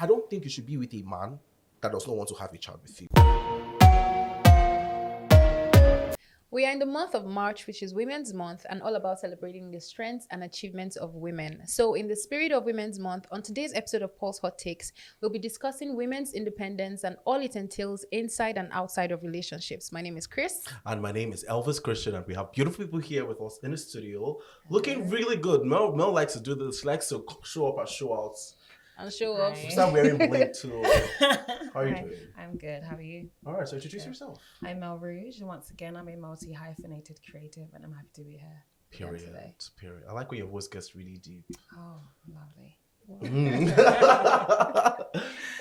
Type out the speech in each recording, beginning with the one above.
I don't think you should be with a man that does not want to have a child with you. We are in the month of March, which is Women's Month, and all about celebrating the strengths and achievements of women. So, in the spirit of Women's Month, on today's episode of Pulse Hot Takes, we'll be discussing women's independence and all it entails inside and outside of relationships. My name is Chris. And my name is Elvis Christian, and we have beautiful people here with us in the studio, looking really good. Mel likes to do this. She likes to show up and show out. And show off. She start wearing bling too. How are you doing? I'm good. How are you? All right, so introduce yourself. I'm Mel Rouge, and once again, I'm a multi-hyphenated creative, and I'm happy to be here. Period. Today. Period. I like when your voice gets really deep. Oh, lovely.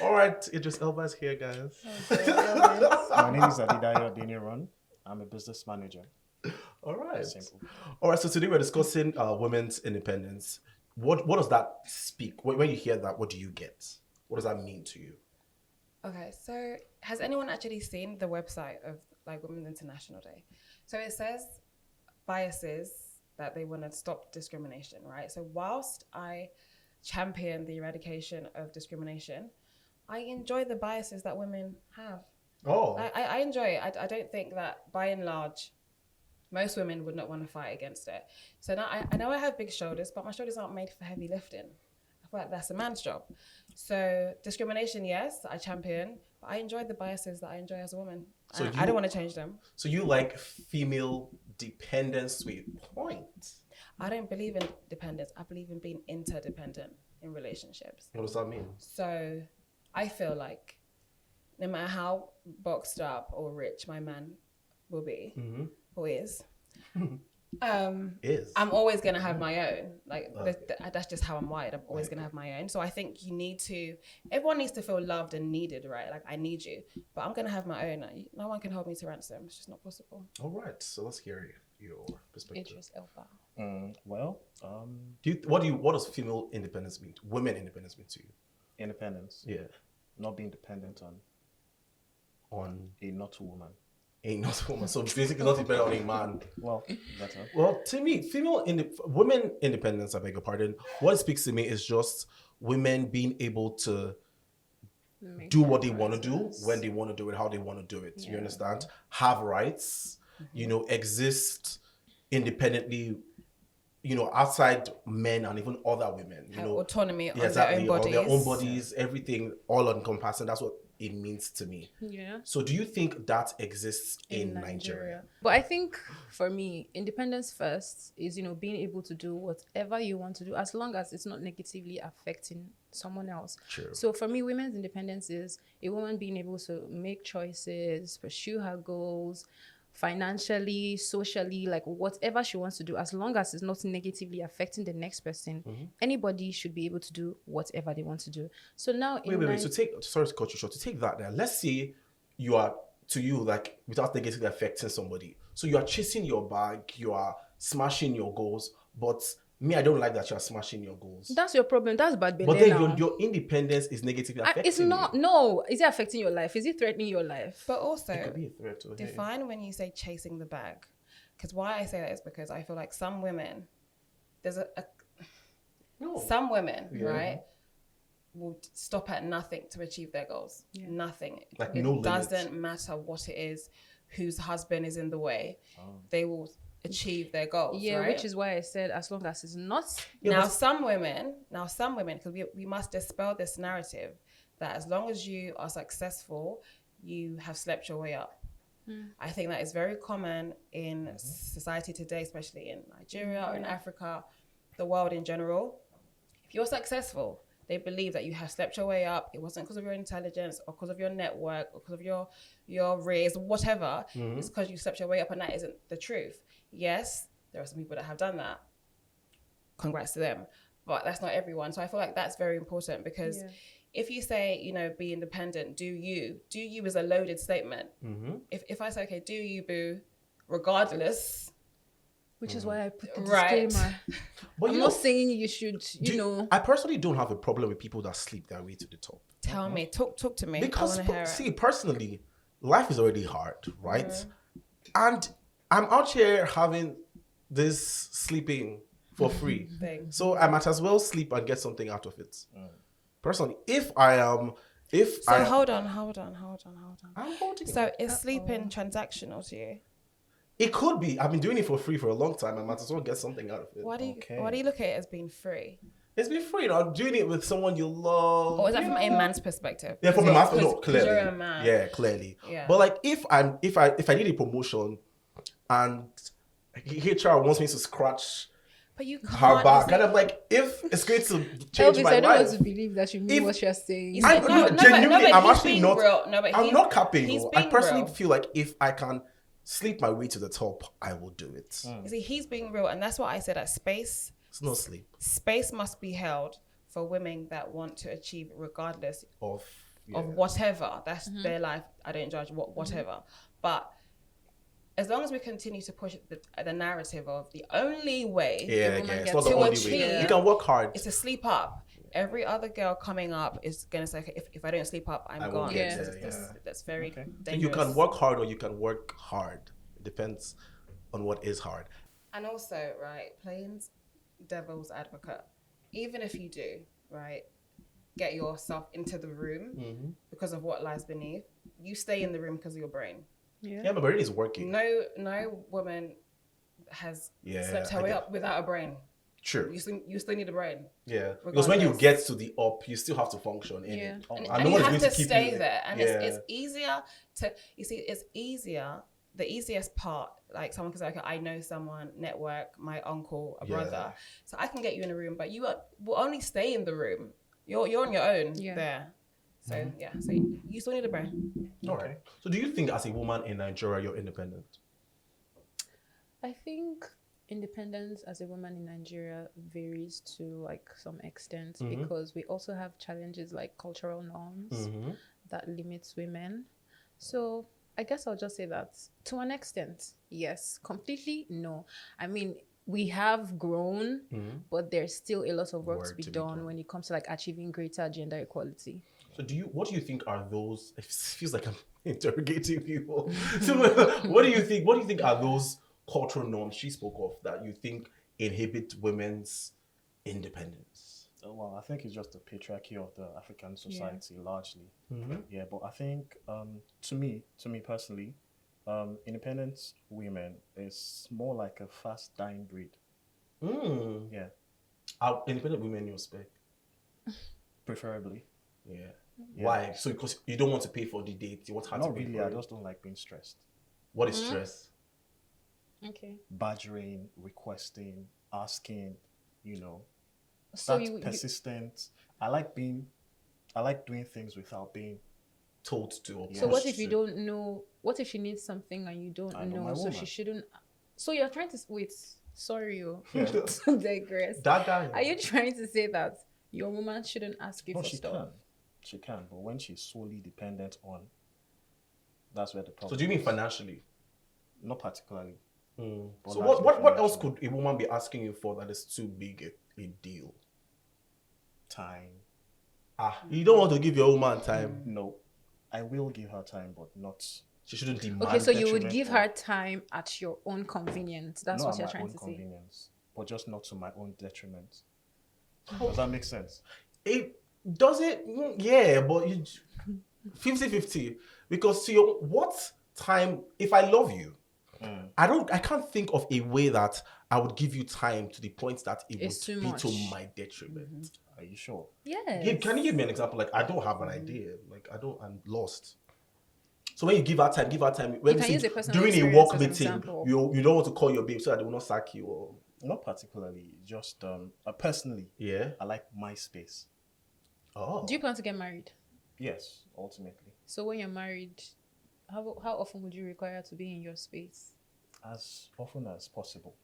All right, Idris Elba's here, guys. My name is Adidayo Adeniran. I'm a business manager. All right. Simple. All right, so today we're discussing women's independence. What does that speak? When you hear that, what do you get? What does that mean to you? Okay, so has anyone actually seen the website of like Women's International Day? So it says biases that they want to stop discrimination, right? So whilst I champion the eradication of discrimination, I enjoy the biases that women have. Oh. I enjoy it. I don't think that by and large, most women would not want to fight against it. So now I know I have big shoulders, but my shoulders aren't made for heavy lifting. I feel like that's a man's job. So discrimination, yes, I champion, but I enjoy the biases that I enjoy as a woman. So I don't want to change them. So you like female dependence to a point? I don't believe in dependence. I believe in being interdependent in relationships. What does that mean? So I feel like no matter how boxed up or rich my man will be, or is, I'm always going to have my own. Like, that's just how I'm wired. I'm always going to have my own. So I think everyone needs to feel loved and needed, right? Like, I need you, but I'm going to have my own. No one can hold me to ransom. It's just not possible. All right, so let's hear your perspective. Idris Elba. What does female independence mean? Women independence mean to you? Independence. Yeah. Not being dependent on a not woman. Ain't not woman. So basically not dependent on a man. Well, better. Well, to me, women independence, I beg your pardon, what speaks to me is just women being able to do what they want to do, when they want to do it, how they want to do it. Yeah. You understand? Have rights, exist independently, outside men and even other women. Autonomy of their own bodies. Their own bodies, everything, all encompassing. That's what it means to me. Yeah. So do you think that exists in Nigeria? But I think for me, independence first is, being able to do whatever you want to do as long as it's not negatively affecting someone else. True. So for me, women's independence is a woman being able to make choices, pursue her goals, financially, socially, like whatever she wants to do, as long as it's not negatively affecting the next person, anybody should be able to do whatever they want to do. So now, wait. Sorry to cut you short. To take that, then let's say you are like without negatively affecting somebody. So you are chasing your bag, you are smashing your goals, but me, I don't like that you are smashing your goals. That's your problem. That's bad. But then your independence is negatively affecting It's not. you. No. Is it affecting your life? Is it threatening your life? But also, it could be a threat to define when you say chasing the bag. Because why I say that is because I feel like some women, some women, right, will stop at nothing to achieve their goals. Yeah. Nothing. Like it no doesn't matter what it is, whose husband is in the way. They will achieve their goals. Yeah, right? Which is why I said as long as it's not. Now some women, because we must dispel this narrative that as long as you are successful, you have slept your way up. I think that is very common in society today, especially in Nigeria or in Africa, the world in general. If you're successful, they believe that you have slept your way up. It wasn't because of your intelligence or because of your network or because of your race, whatever. It's because you slept your way up, and that isn't the truth. Yes, there are some people that have done that. Congrats to them. But that's not everyone. So I feel like that's very important because if you say, be independent, do you is a loaded statement. If I say, okay, do you, boo, regardless. Which is why I put the disclaimer. But I'm not saying you should, I personally don't have a problem with people that sleep their way to the top. Tell me, talk to me. Because, personally, life is already hard, right? And I'm out here having this sleeping for free. So I might as well sleep and get something out of it. personally, if So I hold on. I'm holding So it. is sleeping transactional to you? It could be. I've been doing it for free for a long time. I might as well get something out of it. Why do you Okay. look at it as being free? It's been free. I'm doing it with someone you love. Or is that you from a know? man's perspective? Yeah, from a man's no, 'Cause clearly. you're a man. Yeah, clearly. Yeah. But like, if I need a promotion, and HR wants me to scratch But you can't. her back, you see- and I'm like, if it's going to change Elvis, my I don't want life, to believe that you mean If- what you're saying. you see- I no, no, but- genuinely, but I'm he's actually being not. real. No, but I'm not capping. he's Though. I being personally real. feel like if I can sleep my way to the top, I will do it. You see, he's being real, and that's why I said that space It's no sleep must be held for women that want to achieve regardless of of whatever. That's their life. I don't judge whatever. But as long as we continue to push the narrative of the only way yeah. woman It's gets not the to only achieve- way. You can work hard. is to sleep up. Every other girl coming up is gonna say, okay, if I don't sleep up, I'm I won't gone. get there, That's very Okay. dangerous. You can work hard or you can work hard. It depends on what is hard. And also, right, playing devil's advocate, even if you do, right, get yourself into the room because of what lies beneath, you stay in the room because of your brain. Yeah, my brain is working. No woman has slept her I way get- up without a brain. True. You still need a brain. Yeah, because when you Regardless. get to the up, you still have to function in Yeah. it, And no you one is have going to keep stay you there. And yeah. it's easier to, you see, it's easier. The easiest part, like someone can say, okay, I know someone, network, my uncle, a brother. So I can get you in a room, but you will only stay in the room. You're on your own there. So so you still need a brain. All right. So do you think as a woman in Nigeria, you're independent? I think independence as a woman in Nigeria varies to like some extent because we also have challenges like cultural norms that limits women. So I guess I'll just say that to an extent, yes. Completely, no. I mean, we have grown, but there's still a lot of work to be done when it comes to like achieving greater gender equality. So what do you think are those? It feels like I'm interrogating people. So what do you think are those cultural norms she spoke of that you think inhibit women's independence? Well, I think it's just the patriarchy of the African society largely. Yeah, but I think to me personally, independent women is more like a fast dying breed. Yeah, Are independent women in your spec? preferably. Yeah. Why? So because you don't want to pay for the date, you want her to Not pay really. for I it. just don't like being stressed. What is stress? Okay. Badgering, requesting, asking, you know. So That's you persistent. I like doing things without being. Told to. Or so what pushed if you to. don't know? What if she needs something and you don't I know know? my So she woman. shouldn't. So you're trying to wait. Sorry, to digress. That guy. Are you trying to say that your woman shouldn't ask you No, for she stuff? can. She can, but when she's solely dependent on, that's where the problem. So do you mean is. financially? Not particularly. But So largely what else could financially. a woman be asking you for that is too big a deal? Time? You don't want to give your woman time. No, I will give her time, but not. She shouldn't demand. Okay, so you would detriment give of- her time at your own convenience. That's not what at you're my trying own to say. convenience, but just not to my own detriment. Does that make sense? It does it, yeah, but you 50-50. Because to your what time, if I love you, I can't think of a way that I would give you time to the point that it It's would too be much. to my detriment. Are you sure? Yes. Can you give me an example? Like I don't have an idea. Like I'm lost. So when you give her time, when You can say use a personal during a experience work as an meeting, example. you don't want to call your babe so that they will not sack you or Not particularly. Just personally, yeah. I like my space. Oh. Do you plan to get married? Yes, ultimately, So when you're married, how often would you require to be in your space? as often as possible.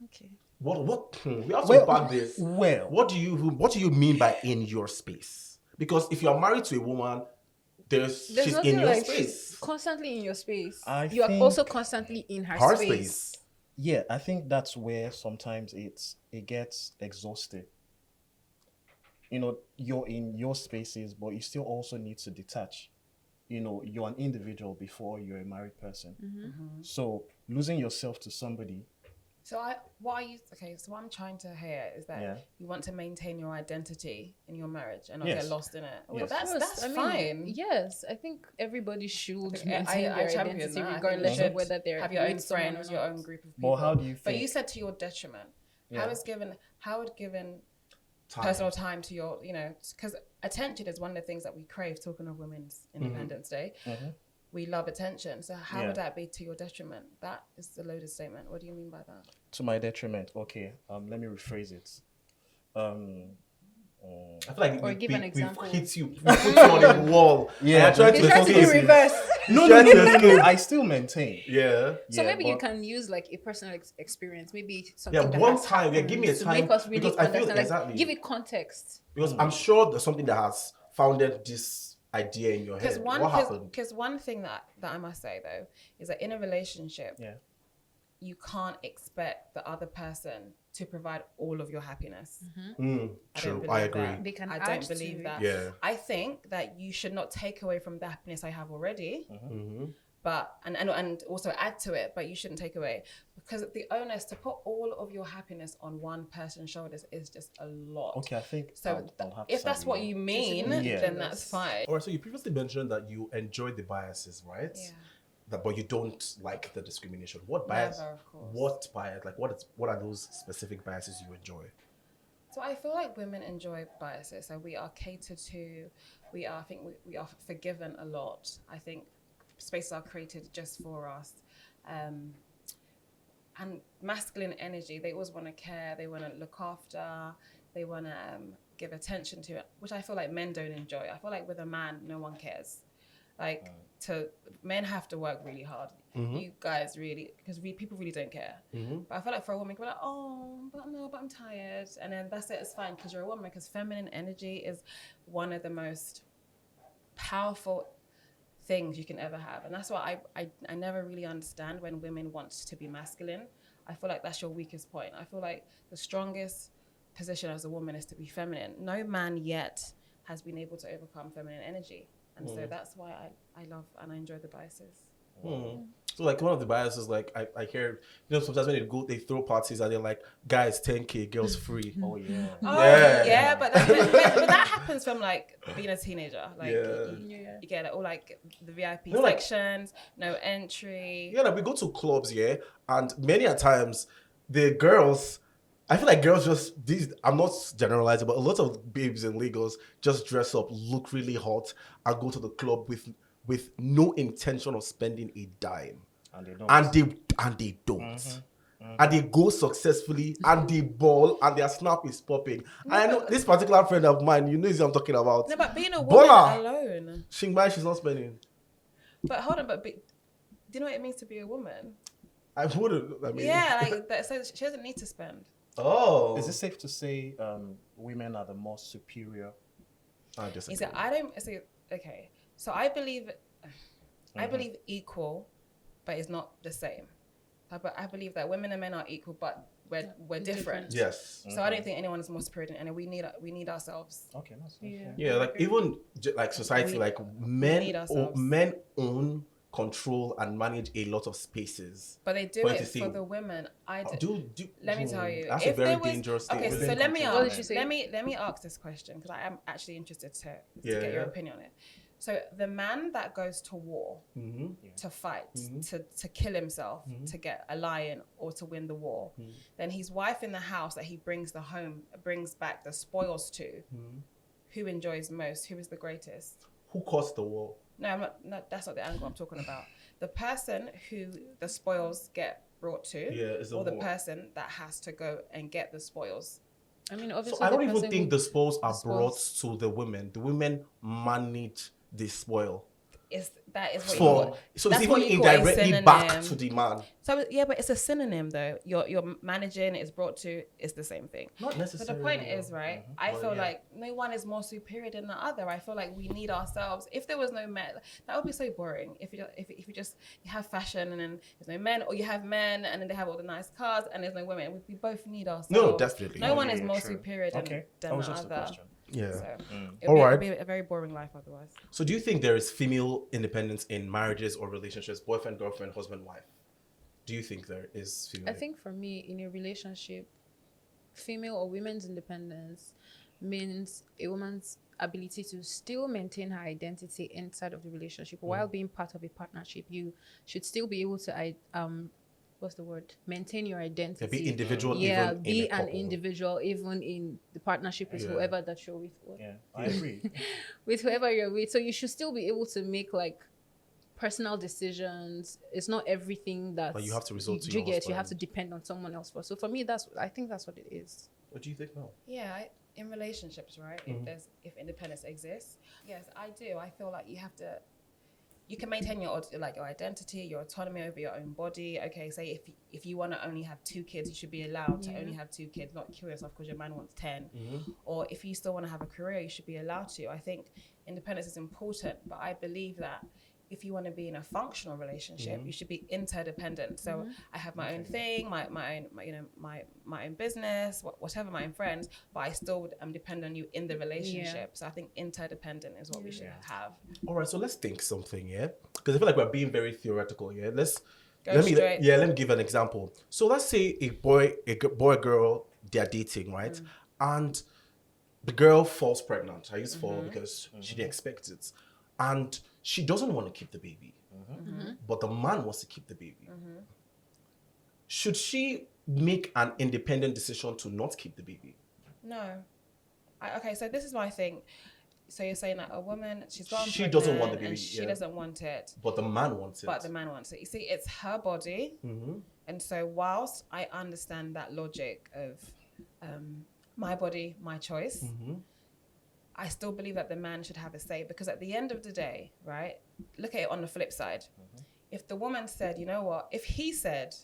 Okay. What we have to unpack this. Well, What do you mean by in your space? Because if you are married to a woman, There's she's nothing in your like space. she's constantly in your space. I You are think- also constantly in her, Her space. space. yeah, I think that's where sometimes it gets exhausted. You know, you're in your spaces, but you still also need to detach. You know, you're an individual before you're a married person. So losing yourself to somebody So what I'm trying to hear is that you want to maintain your identity in your marriage and not get lost in it. Well, that's fine. Yes, I think everybody should maintain I their champion identity that. regardless You of whether they're have your own with someone or friends, your not. own group of people. But how do you think? But you said to your detriment. Yeah. How would given Time. personal time to your, because attention is one of the things that we crave. Talking of Women's Independence Day, we love attention. So how would that be to your detriment? That is a loaded statement. What do you mean by that? To my detriment. Okay. Let me rephrase it. I feel like Or give an example. we've hit you, we put you on a wall. Yeah, and you're You try to do escape. reverse. No. I still maintain. Yeah. So maybe you but- can use like a personal experience, maybe something Yeah, that one has time. Yeah, give me a happened time. to make us really because I feel understand. Like, exactly. give it context. Because I'm sure there's something that has founded this idea in your head. What happened? Because one thing that I must say though is that in a relationship, you can't expect the other person to provide all of your happiness. True, believe I agree. that. They can I add don't to believe it. that. Yeah. I think that you should not take away from the happiness I have already, but and also add to it, but you shouldn't take away, because the onus to put all of your happiness on one person's shoulders is just a lot. Okay, I think So I'll have if to that's agree. what you mean, Yeah. then that's fine. All right, so you previously mentioned that you enjoy the biases, right? Yeah. But you don't like the discrimination. What bias? Never, of course. What bias? Like, what are those specific biases you enjoy? So I feel like women enjoy biases. So we are catered to. We are forgiven a lot. I think spaces are created just for us. And masculine energy, they always want to care. They want to look after. They want to give attention to it, which I feel like men don't enjoy. I feel like with a man, no one cares. Like men have to work really hard. You guys really, because people really don't care. But I feel like for a woman, you're like, oh, but I'm tired, and then that's it. It's fine because you're a woman. Because feminine energy is one of the most powerful things you can ever have, and that's why I never really understand when women want to be masculine. I feel like that's your weakest point. I feel like the strongest position as a woman is to be feminine. No man yet has been able to overcome feminine energy. And so that's why I love and I enjoy the biases. So like one of the biases, like I hear, sometimes when they throw parties and they're like, guys 10K, girls free. Oh yeah. Oh yeah, but that happens from like being a teenager. Like you get it, or like the VIP like- sections, no entry. Yeah, like we go to clubs, and many a times the girls, I feel like girls just these. I'm not generalizing, but a lot of babes in Lagos just dress up, look really hot, and go to the club with no intention of spending a dime, And they don't. and they don't. And they go successfully, and they ball, and their snap is popping. And I know this particular friend of mine, who I'm talking about. No, but being a woman Bola. alone. Shingbai, she's not spending. But hold on, do you know what it means to be a woman? I wouldn't. I mean, Yeah, like that. So she doesn't need to spend. Oh. Is it safe to say women are the more superior? I disagree. He said, I don't say okay. So I believe equal, but it's not the same. But I believe that women and men are equal, but we're different. Yes. So I don't think anyone is more superior than anyone. We need ourselves. Okay, that's Yeah, like even like society, like need men ourselves. men own, control, and manage a lot of spaces. But they do What it do you for think? the women. Let me tell you. That's if a very there was- dangerous Okay, statement. so let me control. What ask. did you say? Let me ask this question because I am actually interested to Yeah, get your yeah. opinion on it. So the man that goes to war to fight, to kill himself, to get a lion or to win the war, then his wife in the house that he brings back the spoils to, who enjoys most? Who is the greatest? Who caused the war? No, I'm not. No, that's not the angle I'm talking about. The person who the spoils get brought to, is the or the war. person that has to go and get the spoils. I mean, obviously, So I don't the even person think who- the spoils are the brought spoils- to the women. The women manage the spoil. That is what you So call, it's that's even what you call a indirectly back synonym. to the man. So yeah, but it's a synonym though. You're managing, it's brought to, it's the same thing. Not So necessarily. the point is, right? I Well, feel yeah. like no one is more superior than the other. I feel like we need ourselves. If there was no men, that would be so boring. If you have fashion and then there's no men, or you have men and then they have all the nice cars and there's no women. We both need ourselves. No, definitely. No one Yeah, is more true. superior than, Okay, than that was the just a other. question. Yeah. So All right. it'd be a very boring life otherwise. So do you think there is female independence in marriages or relationships, boyfriend, girlfriend, husband, wife? do you think there is I female? think for me, in a relationship, female or women's independence means a woman's ability to still maintain her identity inside of the relationship while being part of a partnership. You should still be able to what's the word, maintain your identity. Be individual, Yeah, even be in a an couple. individual even in the partnership with Yeah. whoever that you're with. Yeah, I agree. With whoever you're with, so you should still be able to make like personal decisions. It's not everything that But you have to resort to you your get. You have to husband. depend on someone else for. So for me, I think that's what it is. What do you think now? Yeah, in relationships, right? If independence exists, yes, I do. I feel like you can maintain your identity, your autonomy over your own body. Okay, say if you want to only have 2 kids, you should be allowed to only have 2 kids, not kill yourself because your man wants 10. Or if you still want to have a career, you should be allowed to. I think independence is important, but I believe that if you want to be in a functional relationship, you should be interdependent. So I have my own thing, my own business, whatever, my own friends, but I still am dependent on you in the relationship. So I think interdependent is what we should have. All right, so let's think something, yeah? Because I feel like we're being very theoretical, yeah? Go let me straight. let me give an example. So let's say a boy girl, they're dating, right? And the girl falls pregnant. I use fall because she didn't expect it. And she doesn't want to keep the baby. But the man wants to keep the baby. Should she make an independent decision to not keep the baby? No. Okay, so this is my thing. So you're saying that a woman, she's gotten She pregnant doesn't want the baby, and she yeah. doesn't want it, But the man wants it. but the man wants it. You see, it's her body. And so whilst I understand that logic of my body, my choice, I still believe that the man should have a say, because at the end of the day, right, look at it on the flip side. If the woman said, you know what, if he said,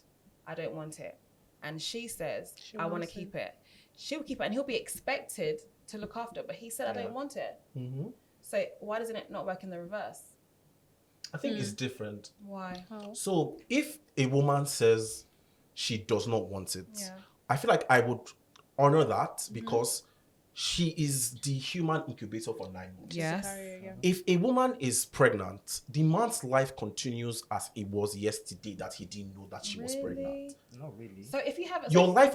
I don't want it, and she says, I want to keep it, she'll keep it, and he'll be expected to look after it, but he said, I don't want it. So why doesn't it not work in the reverse? I think it's different. Why? So if a woman says she does not want it, Yeah. I feel like I would honor that because she is the human incubator for 9 months. Yes. If a woman is pregnant, the man's life continues as it was yesterday that he didn't know that she was pregnant. Not really. So if you have Your life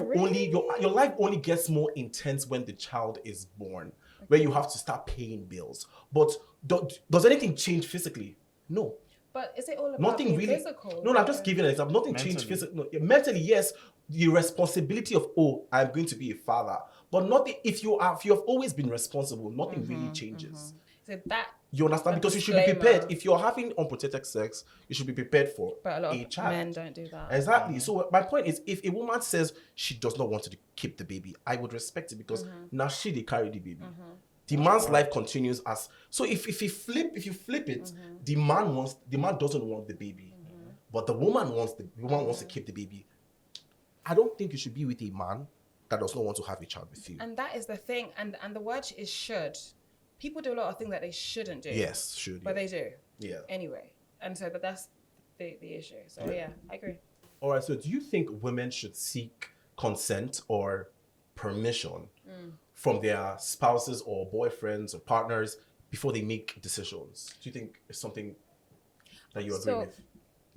only gets more intense when the child is born, where you have to start paying bills. But does anything change physically? No. But is it all about Nothing being really. physical? No, I'm just giving an example. Nothing changed physically. No, mentally, yes, the responsibility of I'm going to be a father, but nothing. If you have always been responsible, nothing really changes. So that. You understand? A Because you should be disclaimer. prepared. If you're having unprotected sex, you should be prepared for But a lot a of child. men don't do that. Exactly. So my point is, if a woman says she does not want to keep the baby, I would respect it because now they carry the baby. The man's life continues as so. If you flip it, the man doesn't want the baby, but the woman wants to keep the baby. I don't think you should be with a man that does not want to have a child with you. And that is the thing. And the word is should. People do a lot of things that they shouldn't do. Yes, should. But they do. Yeah. Anyway. And so, but that's the issue. So yeah, I agree. All right. So, do you think women should seek consent or permission from their spouses or boyfriends or partners before they make decisions? Do you think it's something that you agree with?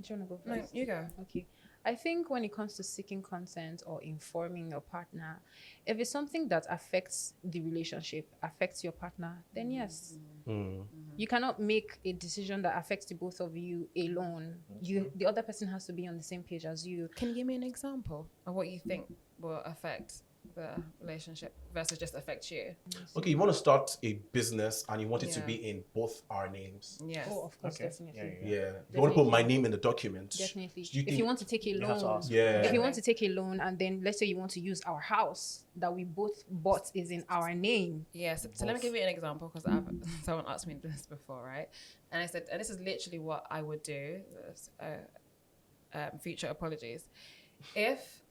Do you want to go No, first? you go. Okay. I think when it comes to seeking consent or informing your partner, if it's something that affects the relationship, affects your partner, then yes. You cannot make a decision that affects the both of you alone. The other person has to be on the same page as you. Can you give me an example of what you think will affect the relationship versus just affect you? Okay, you want to start a business and you want it to Yeah. be in both our names. Yes. Oh, of course, Okay. definitely. Yeah. You want to put my name in the document. Definitely. Do you If think- you want to take a have to loan, ask. Yeah. if you want to take a loan and then let's say you want to use our house that we both bought is in our name. Yes. So let me give you an example because someone asked me this before, right? And I said, and this is literally what I would do. Future apologies. If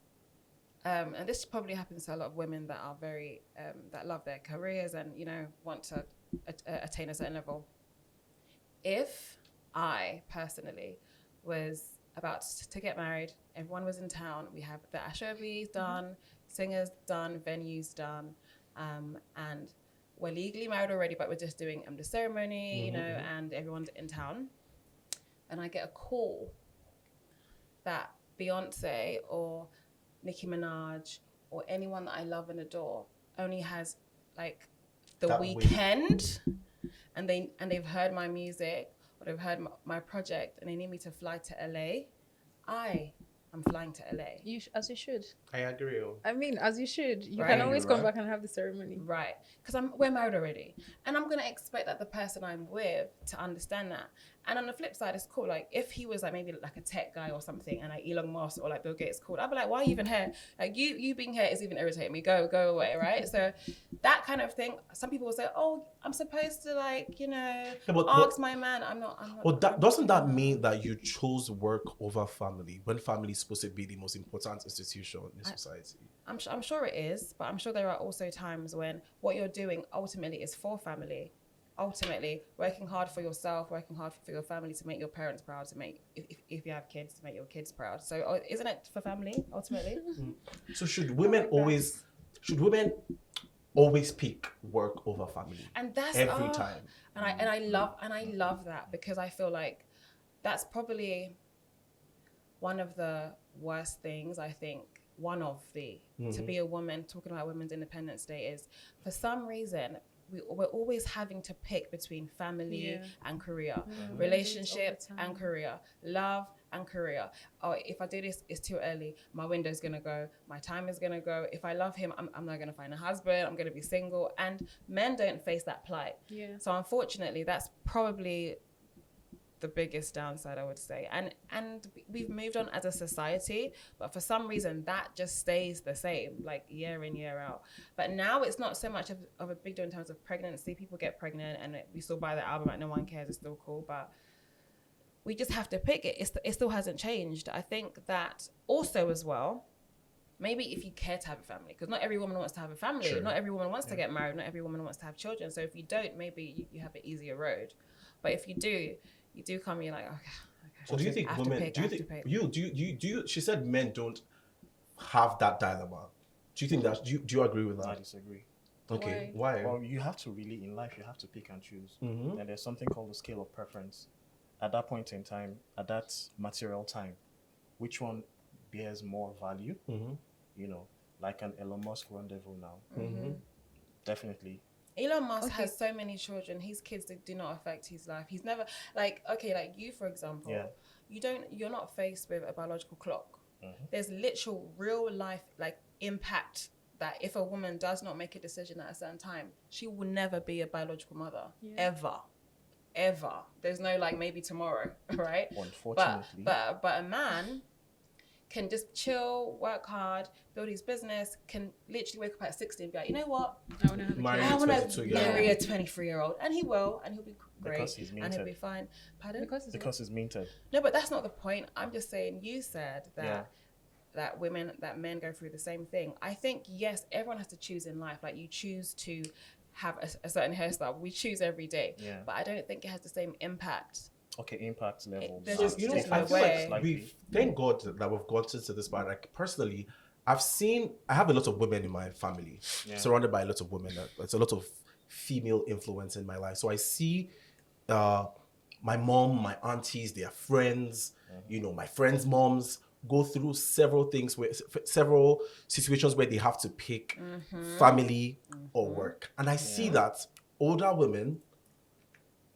and this probably happens to a lot of women that are very that love their careers and want to attain a certain level. If I personally was about to get married, everyone was in town. We have the Ashobis done, singers done, venues done, and we're legally married already, but we're just doing the ceremony, and everyone's in town. And I get a call that Beyonce or Nicki Minaj or anyone that I love and adore only has like the That weekend and they've heard my music or they've heard my project and they need me to fly to LA, I'm flying to LA. As you should. I agree. I mean, as you should. You Right. can always come Right. back and have the ceremony. Right, because we're married already, and I'm gonna expect that the person I'm with to understand that. And on the flip side, it's cool. Like if he was like maybe like a tech guy or something, and like Elon Musk or like Bill Gates called, I'd be like, why are you even here? Like you being here is even irritating me. Go away, right? So that kind of thing. Some people will say, oh, I'm supposed to like ask my man. I'm not. Well, doesn't that mean that you chose work over family when family is supposed to be the most important institution in society? I'm sure it is, but I'm sure there are also times when what you're doing ultimately is for family. Ultimately, working hard for yourself, working hard for your family to make your parents proud, to make, if you have kids, to make your kids proud. So isn't it for family, ultimately? So should women always pick work over family? And that's every time. And I love that, because I feel like that's probably one of the worst things, I think, to be a woman, talking about Women's Independence Day, is for some reason we're always having to pick between family and career, relationship and career, love and career. Oh, if I do this, it's too early. My window's gonna go. My time is gonna go. If I love him, I'm not gonna find a husband. I'm gonna be single. And men don't face that plight. Yeah. So unfortunately, that's probably the biggest downside, I would say. And we've moved on as a society, but for some reason that just stays the same, like year in, year out. But now it's not so much of a big deal in terms of pregnancy. People get pregnant and we still buy the album, like no one cares, it's still cool, but we just have to pick it. It still hasn't changed. I think that also as well, maybe if you care to have a family, because not every woman wants to have a family. Sure. Not every woman wants to get married. Not every woman wants to have children. So if you don't, maybe you have an easier road. But if you do come, you're like, okay. So do you think women? Do you? She said men don't have that dilemma. Do you think that? Do you agree with that? I disagree. Okay, why? Well, you have to really, in life, you have to pick and choose. Mm-hmm. And there's something called the scale of preference. At that point in time, at that material time, which one bears more value? Mm-hmm. Like an Elon Musk rendezvous now. Mm-hmm. Definitely. Elon Musk has so many children. His kids do not affect his life. He's never like you, for example. Yeah. You're not faced with a biological clock. Mm-hmm. There's literal real life like impact that if a woman does not make a decision at a certain time, she will never be a biological mother. Ever. There's no like maybe tomorrow, right? Unfortunately. But a man can just chill, work hard, build his business, can literally wake up at 60 and be like, you know what? I want to have a Marry kid. I want 22, to marry a 23-year-old. And he will, and he'll be great. Because he's and he'll minted. be fine. Pardon? Because Because it's minted. No, but that's not the point. I'm just saying, you said that that men go through the same thing. I think, yes, everyone has to choose in life. Like you choose to have a certain hairstyle. We choose every day. Yeah. But I don't think it has the same impact. Okay, impact level. there's So, just- I there's feel no like way. we thank God that we've gotten to this part. Like personally, I have a lot of women in my family, surrounded by a lot of women. It's a lot of female influence in my life. So I see my mom, my aunties, their friends, my friends' moms go through several situations where they have to pick family or work. And I see that older women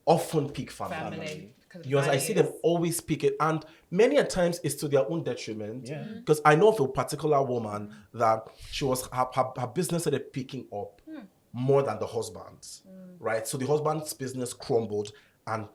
often pick family. Because I see them always pick it, and many a times it's to their own detriment. Yeah. Because I know of a particular woman that she was her business started picking up more than the husband's, right? So the husband's business crumbled, and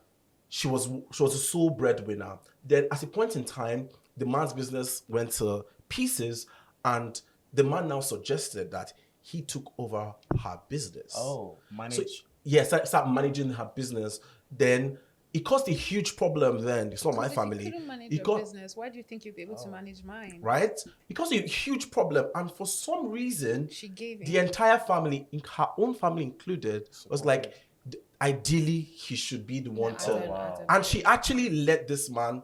she was a sole breadwinner. Then at a point in time, the man's business went to pieces, and the man now suggested that he took over her business. Oh, manage. So, yes, I start managing her business. Then it caused a huge problem. Then it's not my family. If you couldn't manage It your got- business, why do you think you'd be able to manage mine? right? It caused a huge problem, and for some reason, She gave the in. entire family, her own family included, was like, ideally he should be the one I to. don't And she actually let this man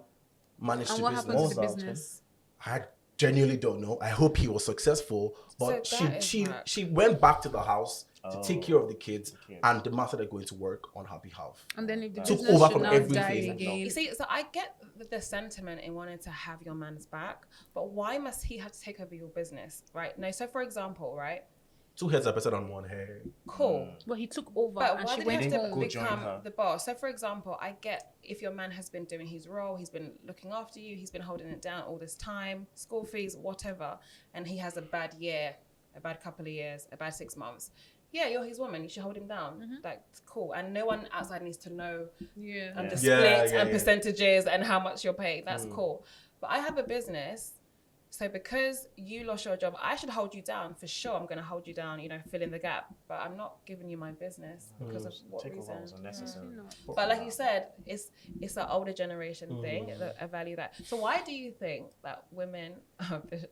manage And the what business. happened to the Balls out, business? I genuinely don't know. I hope he was successful, but So that is she whack. went back to the house. to take care of the kids, kids. and the master they're going to work on her behalf. And then if the Took business over should from now die everything. again. You see, so I get the sentiment in wanting to have your man's back, but why must he have to take over your business, right? No, so for example, right? 2 heads are better than 1 hair. Cool. Well, he took over But and why she did he went have to home. Go join become her. the boss? So, for example, I get if your man has been doing his role, he's been looking after you, he's been holding it down all this time, school fees, whatever, and he has a bad year, a bad couple of years, a bad 6 months. Yeah, you're his woman. You should hold him down. That's cool. And no one outside needs to know the Yeah, splits yeah, and yeah. percentages and how much you're paid. That's cool. But I have a business. So because you lost your job, I should hold you down for sure. I'm going to hold you down, fill in the gap. But I'm not giving you my business because of what Takeover reason. was unnecessary. But like you said, it's an older generation thing, a value that. So why do you think that women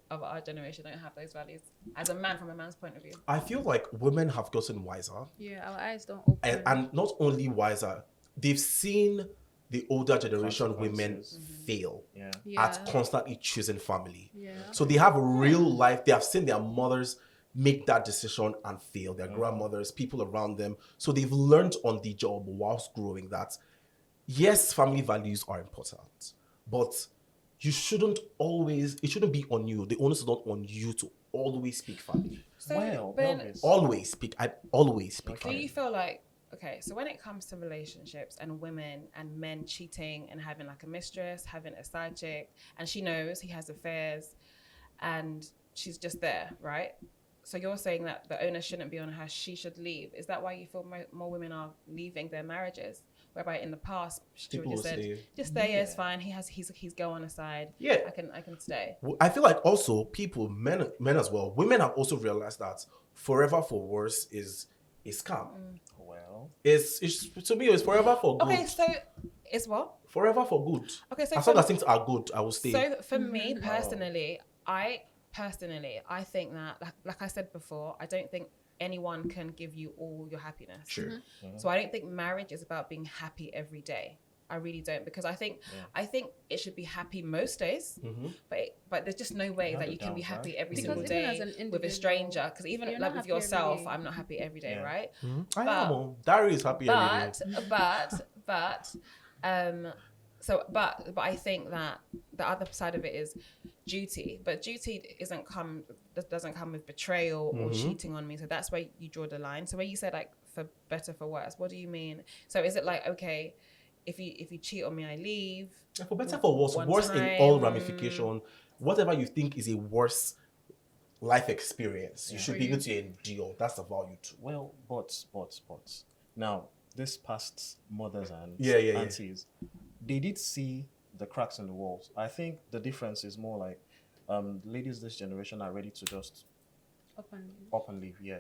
of our generation don't have those values as a man, from a man's point of view? I feel like women have gotten wiser, Yeah, our eyes don't open. and not only wiser, they've seen the older generation women Consequences. fail Yeah. Yeah. at constantly choosing family. Yeah. So they have real life. They have seen their mothers make that decision and fail, their grandmothers, people around them. So they've learned on the job whilst growing that, yes, family values are important, but it shouldn't be on you. The onus is not on you to always speak family. So, Well, Ben, Elvis. I always speak do family. you feel like, okay, so when it comes to relationships and women and men cheating and having like a mistress, having a side chick, and she knows he has affairs and she's just there, right? So you're saying that the onus shouldn't be on her, she should leave. Is that why you feel more women are leaving their marriages? Whereby in the past, she would People just will said, stay. just stay, yeah, it's fine. He's girl on the side. Yeah. I can stay. I feel like also people, men as well, women have also realized that forever for worse is a scam. Well, It's to me it's forever for good. Okay, so it's what? Forever for good. Okay, so as for long as things are good, I will stay. So for me personally, I think that, like I said before, I don't think anyone can give you all your happiness. Sure. So I don't think marriage is about being happy every day. I really don't, because I think it should be happy most days, but there's just no way have that a you can be downside. happy every Because single even day as an with a individual, stranger. Because even you're like not with happy every yourself, day. I'm not happy every day, Yeah. right? I am. Dari is happy every day. But I think that the other side of it is duty. But duty doesn't come with betrayal or cheating on me. So that's where you draw the line. So where you said like for better for worse, what do you mean? So is it like, okay, if you cheat on me, I leave? For better for worse, One worse in all time. ramification, whatever you think is a worse life experience, you should For be you. able to endure. That's the value too. well, but. Now, this past mothers and Yeah, yeah. aunties, they did see the cracks in the walls. I think the difference is more like ladies this generation are ready to just up and leave. Yeah.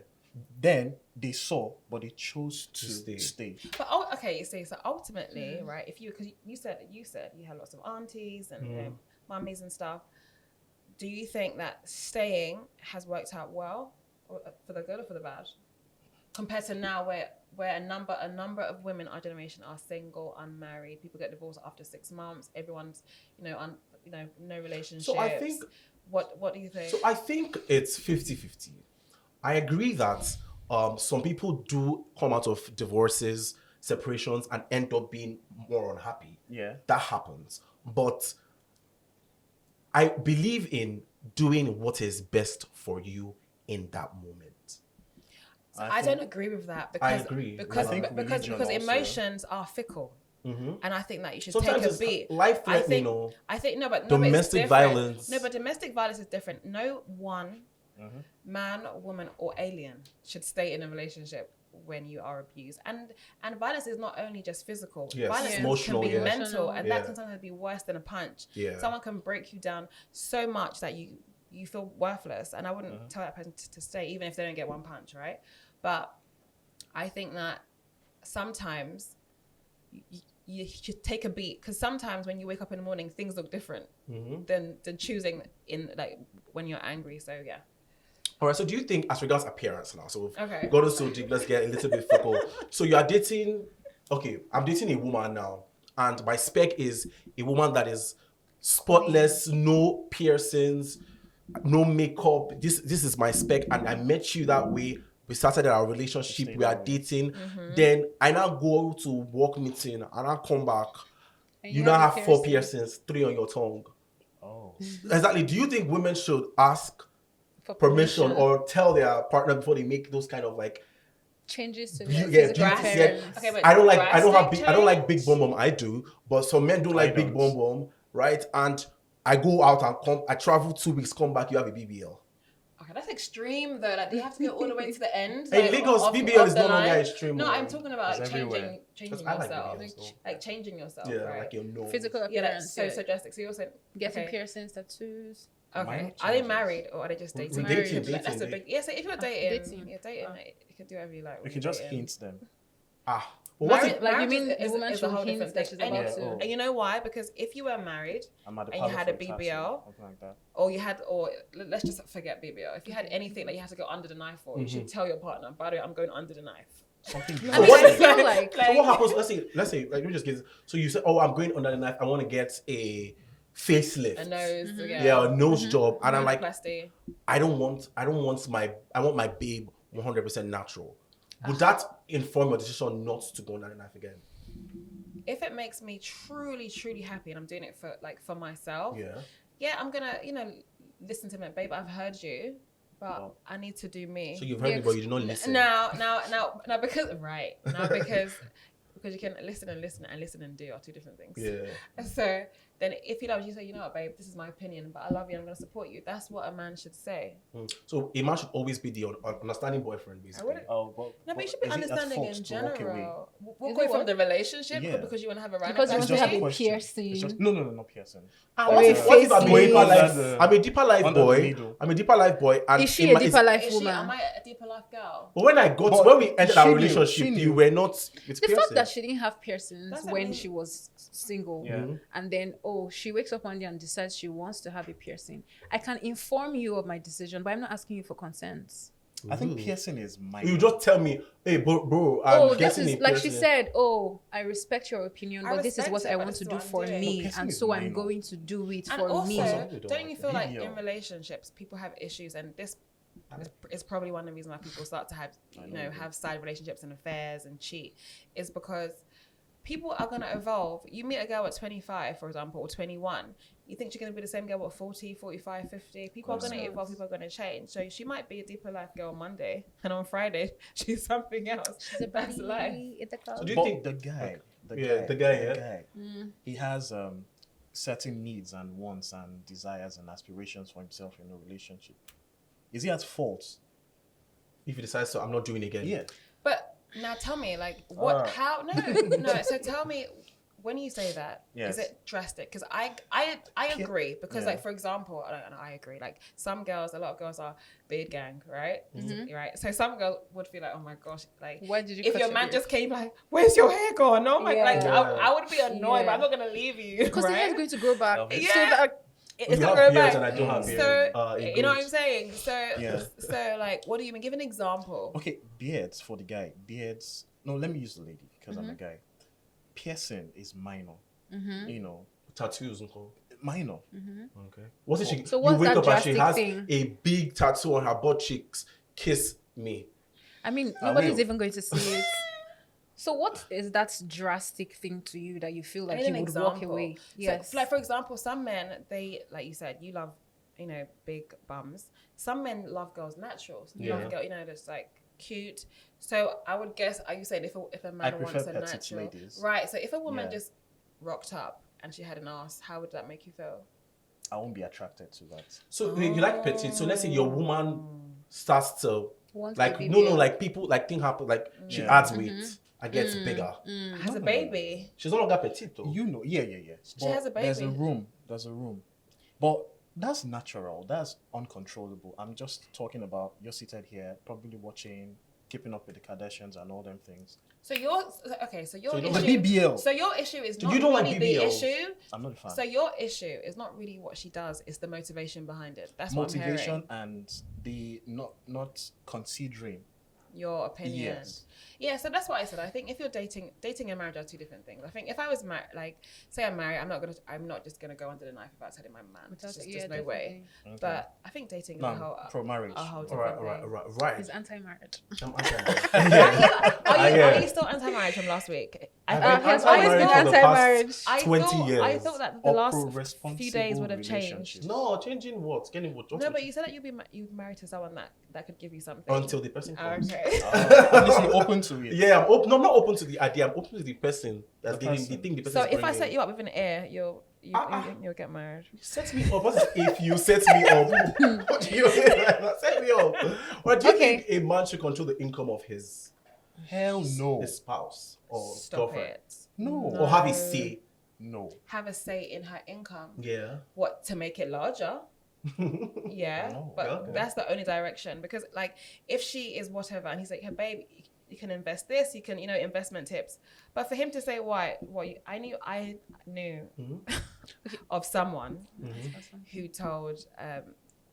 Then they saw, but they chose to stay. But okay, so ultimately, right? Because you said you had lots of aunties and mummies and stuff. Do you think that staying has worked out well, or for the good or for the bad, compared to now, where a number of women our generation are single, unmarried, people get divorced after 6 months, everyone's no relationships. So I think, what do you think? so I think it's 50-50. I agree that some people do come out of divorces, separations, and end up being more unhappy. Yeah. That happens. But I believe in doing what is best for you in that moment. I don't agree with that, because I agree. because I think because religion also- emotions are fickle, and I think that you should Sometimes take a it's beat. life-threatening, I think no, but it's domestic different. violence. No, but domestic violence is different. No one man, woman, or alien should stay in a relationship when you are abused. And violence is not only just physical. Yes, Violence emotional, can be yeah. mental, and Yeah. that can sometimes be worse than a punch. Yeah. Someone can break you down so much that you feel worthless. And I wouldn't tell that person to stay, even if they don't get one punch, right? But I think that sometimes you should take a beat, because sometimes when you wake up in the morning, things look different than choosing in like when you're angry. So yeah. All right, so do you think, as regards appearance now, so we've Okay. gotten so deep, let's get a little bit focal. So you are dating, okay, I'm dating a woman now, and my spec is a woman that is spotless, no piercings, no makeup. This is my spec, and I met you that way we started our relationship, we are dating. Then I now go to work meeting and I come back. And You now a have 4 piercing. piercings, 3 on your tongue. Oh. Exactly. Do you think women should ask For permission or tell their partner before they make those kind of like changes to Yeah, their physical drastic, appearance? Okay, but I don't have drastic I don't like big change? bum bum. I do, but some men don't like big bum bum, right? And I go out and I travel 2 weeks, come back, you have a BBL. Okay, that's extreme though. Like, do you have to go all the way to the end? In Like, Lagos, of BBL is the no longer line? extreme. No, I'm talking about It's like everywhere. changing I like yourself, BBLs, though. like changing yourself. Yeah, right? like your nose. Physical Yeah, appearance. that's so drastic. So you're saying Getting okay. piercings, tattoos. Okay, Minor are they changes. married or are they just dating? We're dating, Like, that's a dating. big. Yeah, so if you're dating, dating. you're dating. Like, you can do whatever you like. We when can you're just dating. hint them. Well, what's Marriage, it? Like, you marriage mean is, a woman is should a whole hint different that thing. she's about to- And you know why? Because if you were married I'm at the and you had a parlor for tattoo, BBL, something like that. or let's just forget BBL. If you had anything that you had to go under the knife for, you should tell your partner, by the way, I'm going under the knife. Something. I mean, what I if- feel like So what happens? Let's say, like, let me just get. So you say, oh, I'm going under the knife. I want to get a facelift. A nose, Yeah, a nose job, and I'm like, Plasty. I want my babe 100% natural. Would that inform your decision not to go under the knife again? If it makes me truly, truly happy, and I'm doing it for myself, Yeah. I'm gonna listen to me, babe. I've heard you, but I need to do me. So you've heard me, but you did not listen. Now, because you can listen and do are two different things. Yeah. So then if he loves you, say, you know what, babe, this is my opinion, but I love you, I'm going to support you. That's what a man should say. So a man should always be the understanding boyfriend, basically. Oh, but No, but you should be is it at understanding fault in to walk away? general. Walk Is away it from what? the relationship Yeah. because you want to have a random Because you want to have a relationship? piercing. It's just, no, not piercing. Ah, Or what a if I'm a deeper facelift. life? I'm a deeper life Under the boy. needle. I'm a deeper life boy. And Is she a deeper life Is woman? am I a deeper life girl? But when we entered she our knew, relationship, she knew. you were not with The fact piercing. that she didn't have piercings Doesn't when mean- she was single, Yeah. and then she wakes up one day and decides she wants to have a piercing. I can inform you of my decision, but I'm not asking you for consent. I think piercing is minor. You just tell me, hey, bro, This getting is a like she piercing. said. I respect your opinion, I but this is respect what it, I but want this to is do what I'm for doing. me, Piercing and is so I'm minor. going to do it And for also, me. don't you feel like BBL. in relationships, people have issues, and this is probably one of the reasons why people start to have, have side relationships and affairs and cheat, is because people are going to evolve. You meet a girl at 25, for example, or 21. You think she's going to be the same girl at 40, 45, 50. People are going to evolve. People are going to change. So she might be a deeper life girl on Monday, and on Friday, she's something else. That's life. So do you But think the guy, he has certain needs and wants and desires and aspirations for himself in a relationship? Is he at fault? if he decides to, I'm not doing it again? Yeah. But now tell me, like, what? Alright. How? No. So tell me, when you say that, Yes. is it drastic? Because I agree. Because Yeah. like, for example, I agree. Like some girls, a lot of girls are beard gang, right? Right. So some girls would feel like, oh my gosh, like, Why did you? if cut your your man beard? just came like, where's your hair gone? Oh my, like Yeah. I would be annoyed, Yeah. but I'm not gonna leave you. because the hair is right? going to grow back. Elvis. Yeah. So that It's You not have going beards back. and I don't have beards. So It you know what goes. I'm saying? So Yeah. so like, what do you mean? Give an example. Okay, beards for the guy. Beards. No, let me use the lady because I'm a guy. Piercing is minor. You know, Tattoos and all. minor. Okay. What if she? So you what's wake that up and she drastic has thing? a big tattoo on her butt cheeks. Kiss me. I mean, I nobody's will. even going to see it. So what is that drastic thing to you that you feel like I you need an would walk example. away? So, Yes. like for example, some men, they, like you said, you love, big bums. Some men love girls naturals. You love girl, that's like cute. So I would guess, are you saying if a I man prefer wants a petite natural, ladies. right? So if a woman Yeah. just rocked up and she had an ass, how would that make you feel? I won't be attracted to that. So you like petite. So let's say your woman starts to Want like a no BBL. like people like thing happen like she Yeah. adds weight and gets bigger. Has a baby. She's no longer petite though. You know, yeah. She has a There's a baby. room. But that's natural. That's uncontrollable. I'm just talking about you're seated here, probably watching, keeping up with the Kardashians and all them things. So your So your So you don't issue. like BBL. So your issue is So not you don't like really the BBL? issue. I'm not a fan. So your issue is not really what she does; it's the motivation behind it. That's what I'm Motivation hearing. and the not considering your opinion. Yes. Yeah, so that's what I said. I think if you're dating and marriage are two different things. I think if I was married, like say I'm married, I'm not just gonna go under the knife without telling my man. It's just no way. definitely. But I think dating is No, pro marriage. a whole All different right. He's anti-marriage. I'm anti-marriage. Are you still anti-marriage from last week? I've I been thought- He's always been anti-marriage for the anti-marriage. past 20 years. I thought that the last Responsible few days would have changed. relationships. No, changing what? Getting what? No, but you said that you'd married to someone that could give you something. Until the person comes. Okay. Honestly, open to it. Yeah, I'm open. No, I'm not open to the idea. I'm open to the person that's The giving person. the thing. The person So is if I bringing. set you up with an ear, you'll get married. Set me up. What is if you set me up? What do you mean? Set me up. Or do you Okay. think a man should control the income of his Hell no. spouse or Stop girlfriend? it. No. Or have a say? No. Have a say in her income. Yeah. What, to make it larger? Yeah, No. but Okay. that's the only direction, because like if she is whatever and he's like, hey babe, you can invest this, you can, investment tips, but for him to say I knew of someone who told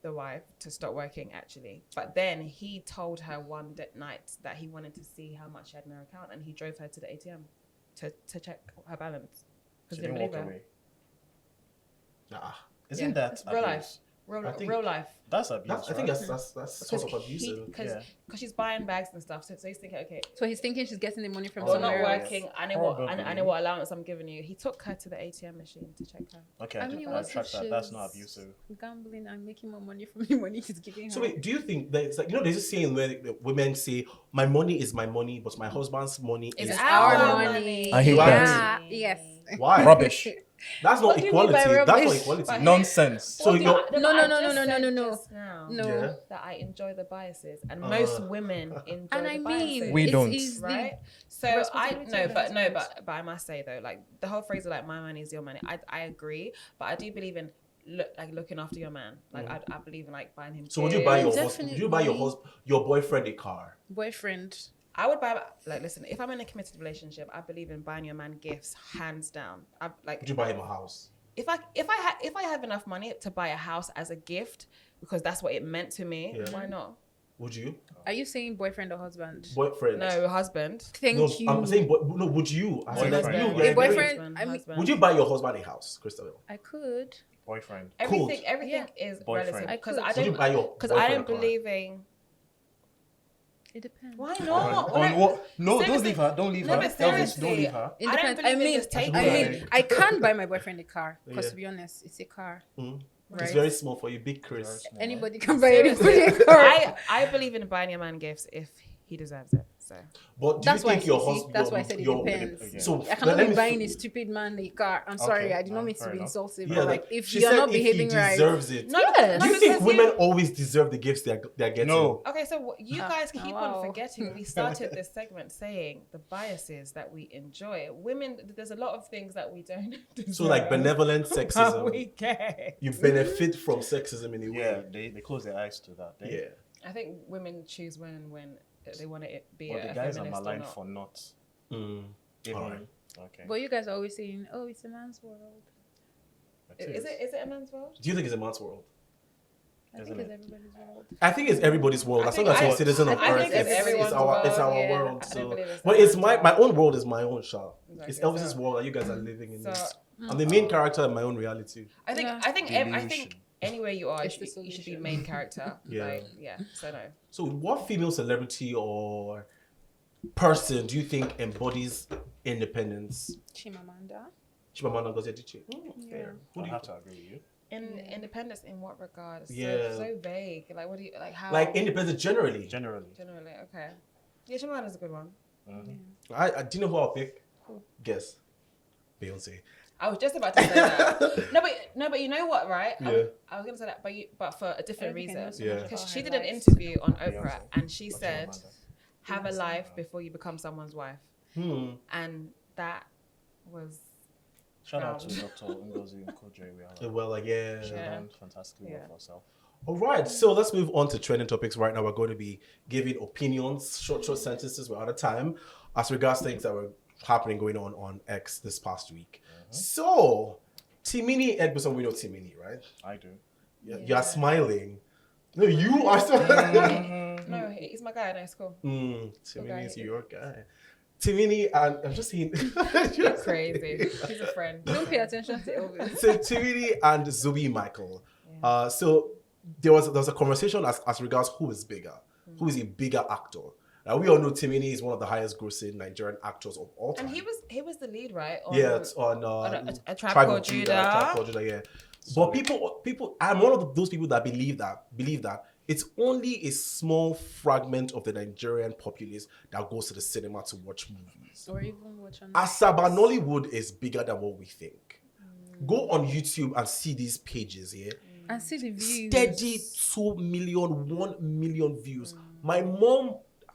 the wife to stop working actually, but then he told her one night that he wanted to see how much she had in her account, and he drove her to the ATM to check her balance She because he didn't didn't walk believe her. away. Nah. Isn't Yeah, that it's real life. abuse? I think- Real life. That's abuse. I think right? that's sort of abusive. Because Yeah. she's buying bags and stuff, so he's thinking, okay, So he's thinking she's getting the money from you're not somewhere else. working. I know Probably. what allowance I'm giving you. He took her to the ATM machine to check her. Okay, I mean, I what retract if that. That's not she's abusive. gambling and making more money from the money he's giving her? So wait, do you think that it's like there's this saying where the women say, "My money is my money, but my husband's money is It's our our money. I hate Yeah. that. Yes. Why? Rubbish. That's What not do you mean by equality. That's not rubbish? equality. But- Nonsense. So Well, you're but No, I no, just said no. just now No. Yeah. that I enjoy the biases, and most women enjoy And the I biases. mean, We it's don't. easy. Right, so responsibility of the husband. but I must say though, like the whole phrase of like my money is your money, I agree, but I do believe in looking after your man. Like I believe in like buying him. So would you buy gifts. your husband? Would you buy your boyfriend a car? Boyfriend. I would buy listen, if I'm in a committed relationship, I believe in buying your man gifts, hands down. Would you buy him a house? If I have enough money to buy a house as a gift because that's what it meant to me, Yeah. why not? Would you? Are you saying boyfriend or husband? Boyfriend? No, husband. Thank No, you. I'm saying, no. Would you? I said that Boyfriend. you, A yeah, boyfriend. I mean, Would you buy your husband a house, Crystal? I could. Boyfriend. Everything Yeah. is Boyfriend. relative I because could. I Would you don't buy your because I boyfriend don't a car? believe in. It depends. Why On not? what? No, don't Seriously. leave her. Don't leave No, her. but Elvis, don't seriously. leave her. It I don't depends. believe I in mean, just taking it. I can buy my boyfriend a car because Yeah. to be honest, it's a car. Mm. Right. It's very small for you, big Chris. Very small, Anybody can buy anybody a Seriously. car. I believe in buying your man gifts if he deserves it. So But do That's you why think your see, husband? that's why I said it depends. Okay. So I cannot let be me buying a stupid man a car. I'm sorry, Okay, I do not mean to fair be enough. insulting, Yeah, but like like if she you're said not if he behaving right, deserves it. no, Yes. Do you because think women always deserve the gifts they're getting? No. Okay, so you guys keep wow. on forgetting. We started this segment saying the biases that we enjoy. Women, there's a lot of things that we don't. So like benevolent But sexism, we get. you benefit from sexism in a way. Yeah, they close their eyes to that. Yeah. I think women choose when they want to be But a the guys are feminist or maligned not. for not. Mm. Even, Alright. Okay. but you guys are always saying, "Oh, it's a man's world." Is it a man's world? Do you think it's a man's world? I Isn't think it's it? everybody's world. I think it's everybody's world. I As long think as you're a I- citizen of I Earth, think it's everyone's it's our world, yeah. world. I don't So, believe it's but it's everyone's my world. own world is my own show. It's Exactly. Elvis's So- world that you guys are living in. So This. I'm the main character in my own reality. I think Yeah. I think Delusion. anywhere you are, It's the you should be solution. main character. Yeah. Like, yeah. So no. So, what female celebrity or person do you think embodies independence? Chimamanda. Chimamanda Ngozi Adichie. Fair. Who I do you have to agree with you. Independence in what regard? It's Yeah. so vague. Like, what do you like? How? like independence generally? Generally. Generally, okay. Yeah, Chimanda's a good one. I do you know who I'll pick? Guess. Beyonce. I was just about to say that. No, but you know what, right? Yeah. I was gonna say that, but for a different Everything reason. else Yeah. Because she about did her an life. interview on Oprah, Beyonce. and she Or said, Chimamanda. "Have a life before you become someone's wife," and that was. Shout out to Dr. Ngozi Nkoje. Well, like yeah. She Yeah. done fantastically well Yeah. for herself. All right, so let's move on to trending topics. Right now, we're going to be giving opinions, short sentences. We're out of time as regards things that were happening, going on X this past week. So, Timini Edbuson, we know Timini, right? I do. You're smiling. No, you are still. No, he's my guy. No, it's cool. Timini is your guy. Timini and I'm just saying. You're crazy. He's a friend. Don't pay attention to Elvis. So Timini and Zubi Michael. So there was a conversation as regards who is bigger, who is a bigger actor. Now we all know Timini is one of the highest grossing Nigerian actors of all time. And he was the lead, right? It's on a Tribe Called Tribe Judah. Called Judah, yeah. But people, I'm one of those people that believe that it's only a small fragment of the Nigerian populace that goes to the cinema to watch movies. Or even watch on Asaba Nollywood is bigger than what we think. Go on YouTube and see these pages, yeah. and see the views. Steady 2 million, 1 million views. My mom,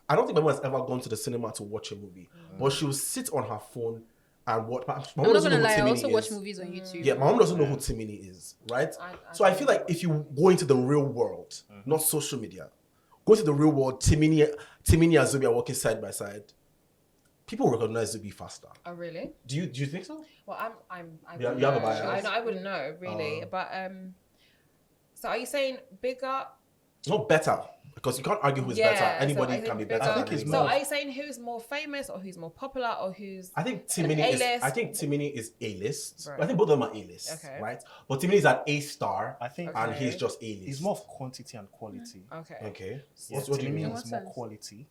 I don't think my mom has ever gone to the cinema to watch a movie, but she will sit on her phone and watch. My mom I'm not doesn't gonna know who lie, I Timini also is. watch movies on YouTube. Yeah, my mom doesn't know who Timini is, right? So I feel like if you go into the real world, not social media, go into the real world, Timini and Zubi are walking side by side. People recognize Zubi faster. Oh, really? Do you think so? Well, I Yeah, wouldn't you have a know. bias. I wouldn't know really, but so are you saying bigger? Not better, because you can't argue who's Yeah, better. so Anybody I think can be bigger- better. I think than it's anybody. So are you saying who's more famous or who's more popular or who's? I think An Timini is. A-list? I think Timini is A-list. Right. I think both of them are A-list, Okay. right? But Timini is an A-star, I think and Okay. he's just A-list. it's more of quantity and quality. Okay. Okay. Yeah, What do you Timini mean? In what is more sense? quality.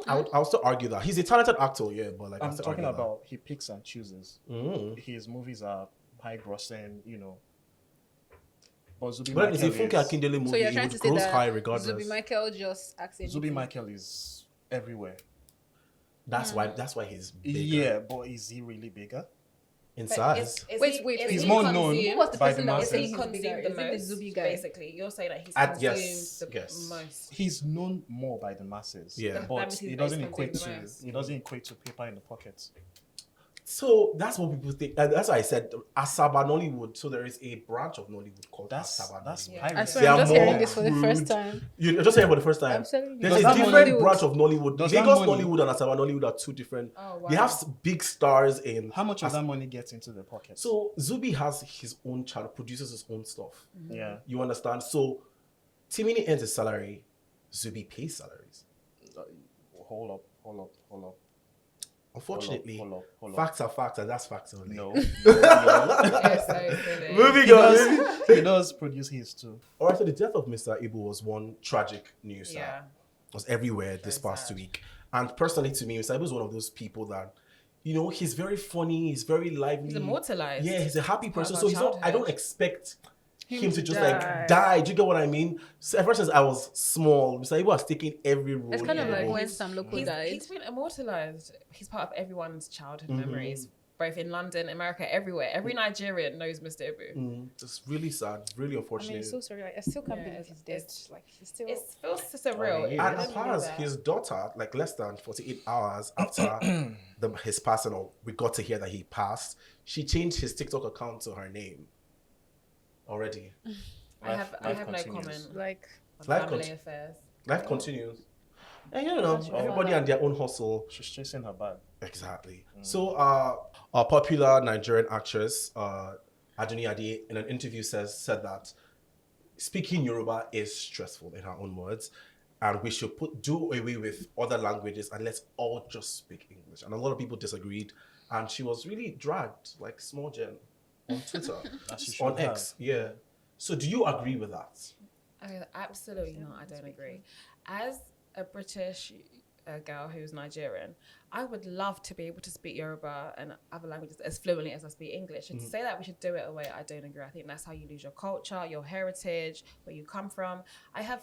I would still argue that he's a talented actor, yeah, but like I'm still talking argue that. about he picks and chooses. His movies are high grossing, But Zubi But it's a Michael Funke Akindele movie. So you're It trying would to say gross that high regardless. Zubi Michael just acts Zubi anything. Michael is everywhere. That's why he's bigger. Yeah, but is he really bigger? In But size. Wait, is He's he more known consumed- Who was the by person the that was Is saying he he's consumed bigger? the Is it most? the Zubi guy? Basically, you're saying that he's Yes, consumed the yes. most. He's known more by the masses. Yeah. That But means he's it doesn't basically equate the to most. it doesn't equate to paper in the pocket. So that's what people think. And that's why I said Asaba Nollywood. So there is a branch of Nollywood called That's Asaba that's Nollywood. I pirate. swear, They I'm are just hearing more this for the crude. first time. You're just hearing for the first time. I'm telling you. There's Does a that different Hollywood. branch of Nollywood. Does that Lagos money- Nollywood and Asaba Nollywood are two different. Oh, wow. They have big stars in. How much of that money gets into the pocket? So Zubi has his own channel, produces his own stuff. yeah. You understand? So Timini earns his salary. Zubi pays salaries. Hold up. Unfortunately, Hold up. facts are facts, and that's facts only. No. Yes, so silly. Moving He on. does produce his too. All right, so the death of Mr. Ibu was one tragic news. Yeah. It was everywhere this Very past sad. week. And personally to me, Mr. Ibu is one of those people that, he's very funny, he's very lively. He's immortalized. Yeah, he's a happy Part person. of So our he's not, I don't childhood. expect him Him to to just die. like die. Do you get what I mean? So ever since I was small, Mr. Ibu has taken every role. It's kind of in the like world. when Sam Loco He's died. been immortalized. He's part of everyone's childhood Mm-hmm. memories, both in London, America, everywhere. Every Nigerian knows Mr. Ibu. It's really sad, really I unfortunate. mean, so sorry. I still can't Yeah, believe it's- he's dead. it's- Like he's still. It feels surreal. yeah. I And didn't as far know as that. his daughter, like less than 48 hours after his passing, or we got to hear that he passed, she changed his TikTok account to her name already. I have Life no continues. comment like on Life family conti- affairs. Life continues. And That's everybody right. and their own hustle. She's chasing her bag. Exactly. So, a popular Nigerian actress, Aduni Ade, in an interview said that speaking Yoruba is stressful, in her own words, and we should do away with other languages and let's all just speak English. And a lot of people disagreed, and she was really dragged like small Jen on Twitter, As she should on have. X. Yeah. So, do you agree with that? Absolutely not. I don't agree. As a British girl who's Nigerian, I would love to be able to speak Yoruba and other languages as fluently as I speak English. And to say that we should do it away, I don't agree. I think that's how you lose your culture, your heritage, where you come from. I have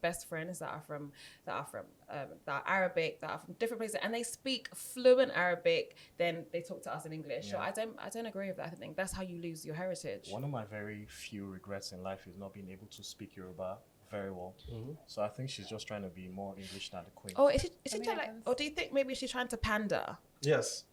best friends that are Arabic, that are from different places, and they speak fluent Arabic. Then they talk to us in English. So Yeah. I don't agree with that. I think that's how you lose your heritage. One of my very few regrets in life is not being able to speak Yoruba very well. Mm-hmm. So I think she's just trying to be more English than the queen. Or is she mean, trying I to, can- or do you think maybe she's trying to pander? Yes.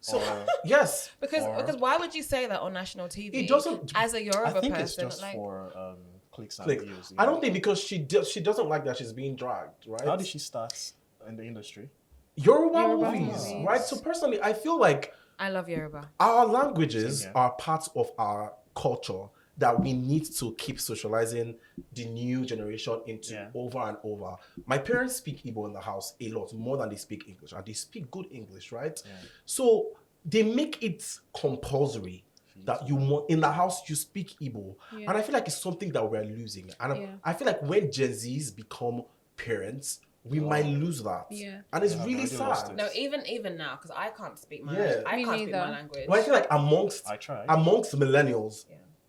So, Or- yes. Because Or- why would you say that on national TV? It doesn't- As a Yoruba I think person, it's just like, for clicks and Like, views. I don't think because she doesn't like that she's being dragged, right? How did she start in the industry? Yoruba Yoruba movies, movies. right? So personally, I feel like I love Yoruba. our languages Same here. are part of our culture. that we need to keep socializing the new generation into over and over. My parents speak Igbo in the house a lot more than they speak English, and they speak good English, right? Yeah. So they make it compulsory that you want in the house you speak Igbo, and I feel like it's something that we're losing. And I feel like when Gen Zs become parents, we might lose that. Yeah. And it's really sad. No, even now, because I can't speak my language. I can't speak my language. Well, I feel like amongst millennials,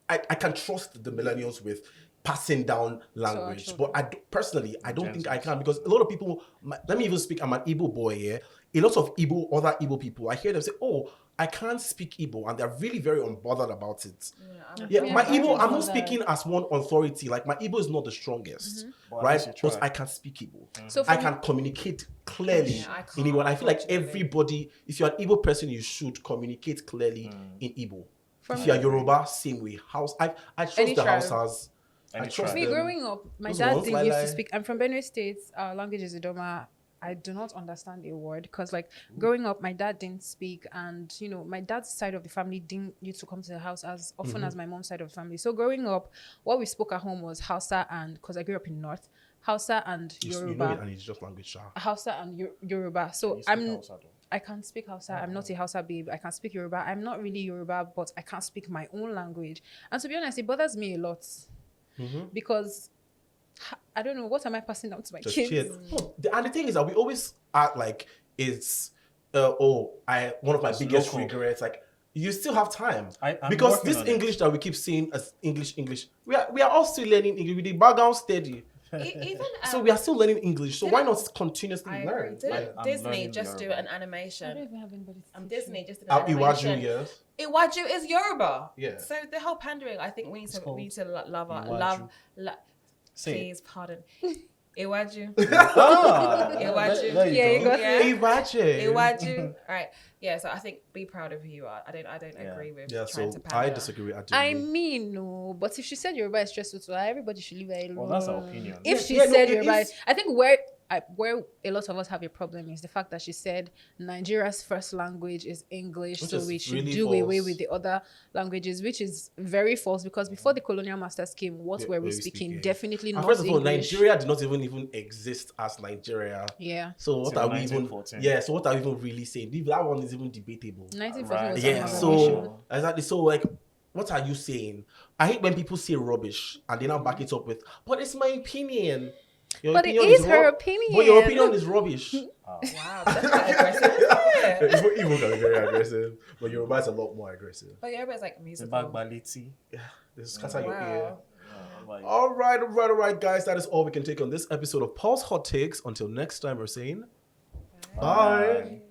I can trust the millennials with passing down language. But I don't think I can, because a lot of people, let me even speak, I'm an Igbo boy here. A lot of other Igbo people, I hear them say, oh, I can't speak Igbo, and they're really very unbothered about it. My Igbo, I'm not speaking as one authority. Like, my Igbo is not the strongest, right? But I can speak Igbo. So I can communicate clearly in Igbo. And I feel like everybody, if you're an Igbo person, you should communicate clearly in Igbo. If you're Yoruba, same way. I trust the Hausas. I trust me, growing up, my dad didn't used to speak. I'm from Benue State. Our language is Idoma. I do not understand a word, because like growing up, my dad didn't speak, and you know, my dad's side of the family didn't used to come to the house as often as my mom's side of the family. So growing up, what we spoke at home was Hausa, and because I grew up in North, Hausa and Yoruba. You know it, and it's just language. Hausa and Yoruba. So I can't speak Hausa. I'm not a Hausa babe. I can speak Yoruba. I'm not really Yoruba, but I can't speak my own language. And to be honest, it bothers me a lot because I don't know, what am I passing down to my kids? And the thing is that we always act like it's one of my biggest regrets. Like, you still have time, because this English that we keep saying as English, we are all still learning English with the background steady. So we are still learning English. So why not continuously learn? Disney just do an animation? I don't even have anybody. Disney just did an animation. Iwaju, yes. Iwaju is Yoruba. Yeah. So the whole pandering, I think we need to love. Please pardon. Iwaju. Iwaju. Yeah, you got it. Iwaju. All right. Yeah, so I think be proud of who you are. I don't agree with trying to pander. I disagree. I mean, no, but if she said Yoruba is stressful to her, everybody should leave her alone. Well, that's her opinion. If she said Yoruba, I think where a lot of us have a problem is the fact that she said Nigeria's first language is English, so we should do away with the other languages, which is very false, because before the colonial masters came, what were we speaking? Definitely not English. First of all, Nigeria did not even exist as Nigeria. Yeah. So what are we even? Yeah. So what are we even really saying? That one is even debatable. 1914 was yeah. So exactly. So like, what are you saying? I hate when people say rubbish and they now back it up with, but it's my opinion. But it is her opinion. But your opinion is rubbish. Wow, that's quite aggressive. Igbo can be very aggressive, but Yoruba is a lot more aggressive. But Yoruba is like musical. Yeah, this is scatter your ear. All right, guys. That is all we can take on this episode of Paul's Hot Takes. Until next time, we're saying bye.